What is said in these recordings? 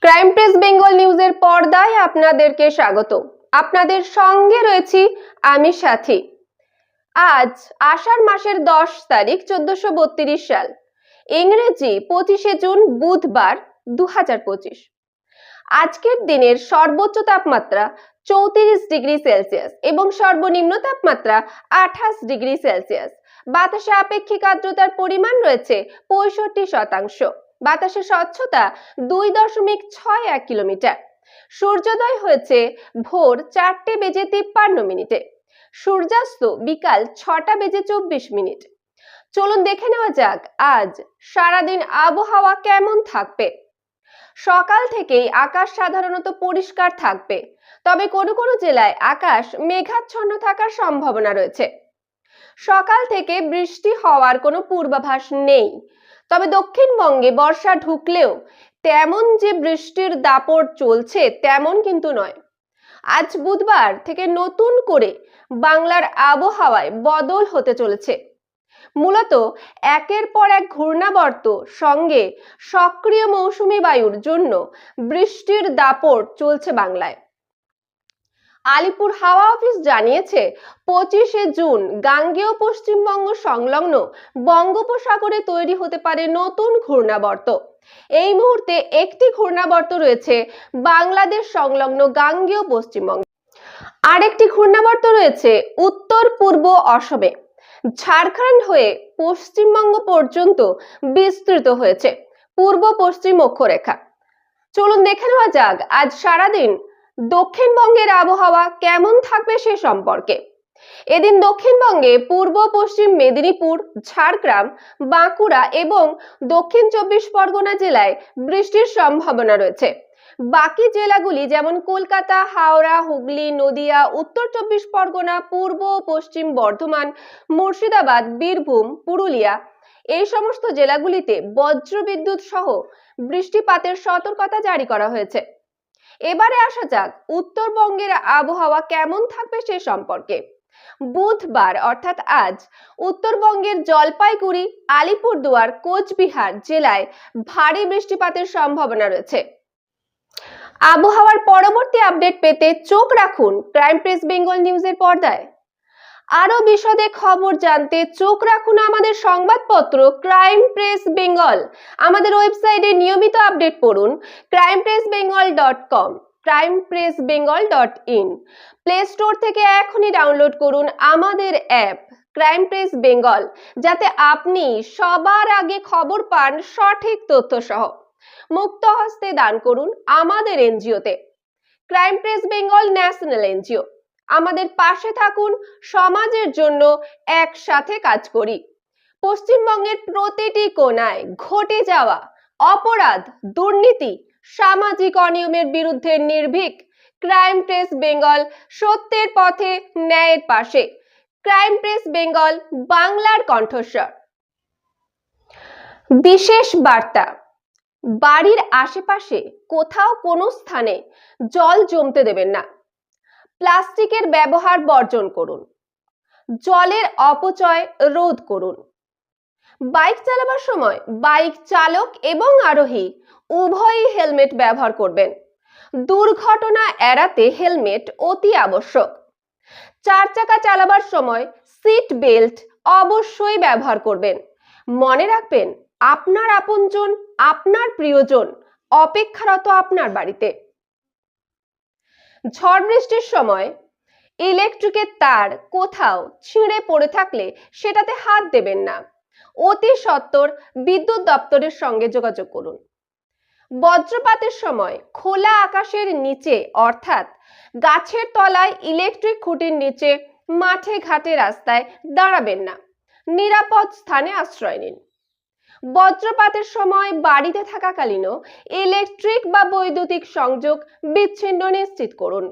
Crime press Bengal নিউজের পর্দায় আপনাদেরকে স্বাগত। আপনাদের সঙ্গে রয়েছি আমি সাথী। আজ আষাঢ় মাসের 10 তারিখ 1432 সাল, ইংরেজি 25শে জুন, বুধবার 2025। আজকের দিনের সর্বোচ্চ তাপমাত্রা 34 ডিগ্রি সেলসিয়াস এবং সর্বনিম্ন তাপমাত্রা 28 ডিগ্রি সেলসিয়াস। বাতাসে আপেক্ষিক আর্দ্রতার পরিমাণ রয়েছে 65%। বাতাসের স্বচ্ছতা 2.61 কিলোমিটার। সূর্যোদয় হয়েছে ভোর 4:53 সূর্যাস্ত বিকাল 6:24। চলুন দেখে নেওয়া যাক আজ সারাদিন আবহাওয়া কেমন থাকবে। সকাল থেকেই আকাশ সাধারণত পরিষ্কার থাকবে, তবে কোনো কোনো জেলায় আকাশ মেঘাচ্ছন্ন থাকার সম্ভাবনা রয়েছে। সকাল থেকে বৃষ্টি হওয়ার কোনো পূর্বাভাস নেই, তবে দক্ষিণবঙ্গে বর্ষা ঢুকলেও তেমন যে বৃষ্টির দাপট চলছে তেমন কিন্তু নয়। আজ বুধবার থেকে নতুন করে বাংলার আবহাওয়ায় বদল হতে চলেছে। মূলত একের পর এক ঘূর্ণাবর্ত সঙ্গে সক্রিয় মৌসুমী বায়ুর জন্য বৃষ্টির দাপট চলছে বাংলায়। আলিপুর হাওয়া অফিস জানিয়েছে 25শে জুন গাঙ্গেয় পশ্চিমবঙ্গ সংলগ্ন বঙ্গোপসাগরে তৈরি হতে পারে নতুন ঘূর্ণাবর্ত। এই মুহূর্তে একটি ঘূর্ণাবর্ত রয়েছে বাংলাদেশ সংলগ্ন গাঙ্গেয় পশ্চিমবঙ্গে, আরেকটি ঘূর্ণাবর্ত রয়েছে উত্তর পূর্ব অসমে। ঝাড়খণ্ড হয়ে পশ্চিমবঙ্গ পর্যন্ত বিস্তৃত হয়েছে পূর্ব পশ্চিম অক্ষরেখা। চলুন দেখে নেওয়া যাক আজ সারাদিন দক্ষিণবঙ্গের আবহাওয়া কেমন থাকবে সে সম্পর্কে। এদিন দক্ষিণবঙ্গে পূর্ব পশ্চিম মেদিনীপুর, ঝাড়গ্রাম, বাঁকুড়া এবং দক্ষিণ 24 পরগনা জেলায় বৃষ্টির সম্ভাবনা রয়েছে। বাকি জেলাগুলি যেমন কলকাতা, হাওড়া, হুগলি, নদিয়া, উত্তর 24 পরগনা, পূর্ব পশ্চিম বর্ধমান, মুর্শিদাবাদ, বীরভূম, পুরুলিয়া, এই সমস্ত জেলাগুলিতে বজ্রবিদ্যুৎ সহ বৃষ্টিপাতের সতর্কতা জারি করা হয়েছে। এবারে আসা যাক উত্তরবঙ্গের আবহাওয়া কেমন থাকবে সে সম্পর্কে। বুধবার অর্থাৎ আজ উত্তরবঙ্গের জলপাইগুড়ি, আলিপুরদুয়ার, কোচবিহার জেলায় ভারী বৃষ্টিপাতের সম্ভাবনা রয়েছে। আবহাওয়ার পরবর্তী আপডেট পেতে চোখ রাখুন ক্রাইম প্রেস বেঙ্গল নিউজের পর্দায়। আরো বিশদে খবর জানতে চোখ রাখুন আমাদের সংবাদপত্র ক্রাইম প্রেস বেঙ্গল। আমাদের ওয়েবসাইটে নিয়মিত আপডেট পড়ুন crimepressbengal.com, crimepressbengal.in। প্লে স্টোর থেকে এখনই ডাউনলোড করুন আমাদের অ্যাপ ক্রাইম প্রেস বেঙ্গল, যাতে আপনি সবার আগে খবর পান সঠিক তথ্য সহ। মুক্ত হস্তে দান করুন আমাদের এনজিওতে, crime press Bengal national NGO. আমাদের পাশে থাকুন, সমাজের জন্য একসাথে কাজ করি। পশ্চিমবঙ্গের প্রতিটি কোণায় ঘটে যাওয়া অপরাধ, দুর্নীতি, সামাজিক অনিয়মের বিরুদ্ধে নির্ভীক ক্রাইম প্রেস বেঙ্গল সত্যের পথে, ন্যায়ের পাশে। ক্রাইম প্রেস বেঙ্গল, বাংলার কণ্ঠস্বর। বিশেষ বার্তা, বাড়ির আশেপাশে কোথাও কোনো স্থানে জল জমতে দেবেন না। প্লাস্টিকের ব্যবহার বর্জন করুন। জলের অপচয় রোধ করুন। বাইক চালাবার সময় বাইক চালক এবং আরোহী উভয়ই হেলমেট ব্যবহার করবেন। দুর্ঘটনা এড়াতে হেলমেট অতি আবশ্যক। 4 চাকা চালাবার সময় সিট বেল্ট অবশ্যই ব্যবহার করবেন। মনে রাখবেন, আপনার আপনজন, আপনার প্রিয়জন অপেক্ষারত আপনার বাড়িতে। ঝড় বৃষ্টির সময় ইলেকট্রিকের তার কোথাও ছিঁড়ে পড়ে থাকলে সেটাতে হাত দেবেন না। অতি সত্বর বিদ্যুৎ দপ্তরের সঙ্গে যোগাযোগ করুন। বজ্রপাতের সময় খোলা আকাশের নিচে অর্থাৎ গাছের তলায়, ইলেকট্রিক খুঁটির নিচে, মাঠে ঘাটে রাস্তায় দাঁড়াবেন না। নিরাপদ স্থানে আশ্রয় নিন। বজ্রপাতের সময় বাড়িতে থাকাকালীনও ইলেকট্রিক বা বৈদ্যুতিক সংযোগ বিচ্ছিন্ন নিশ্চিত করুন।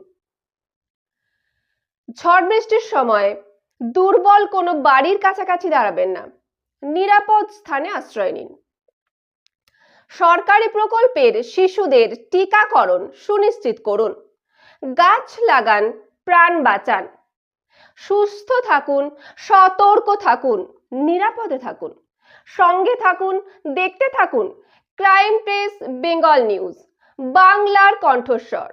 ঝড় বৃষ্টির সময় দুর্বল কোনো বাড়ির কাছাকাছি দাঁড়াবেন না। নিরাপদ স্থানে আশ্রয় নিন। সরকারি প্রকল্পের শিশুদের টিকাকরণ সুনিশ্চিত করুন। গাছ লাগান, প্রাণ বাঁচান। সুস্থ থাকুন, সতর্ক থাকুন, নিরাপদে থাকুন। সঙ্গে থাকুন, দেখতে থাকুন ক্রাইম প্রেস বেঙ্গল নিউজ। বাংলার কণ্ঠস্বর।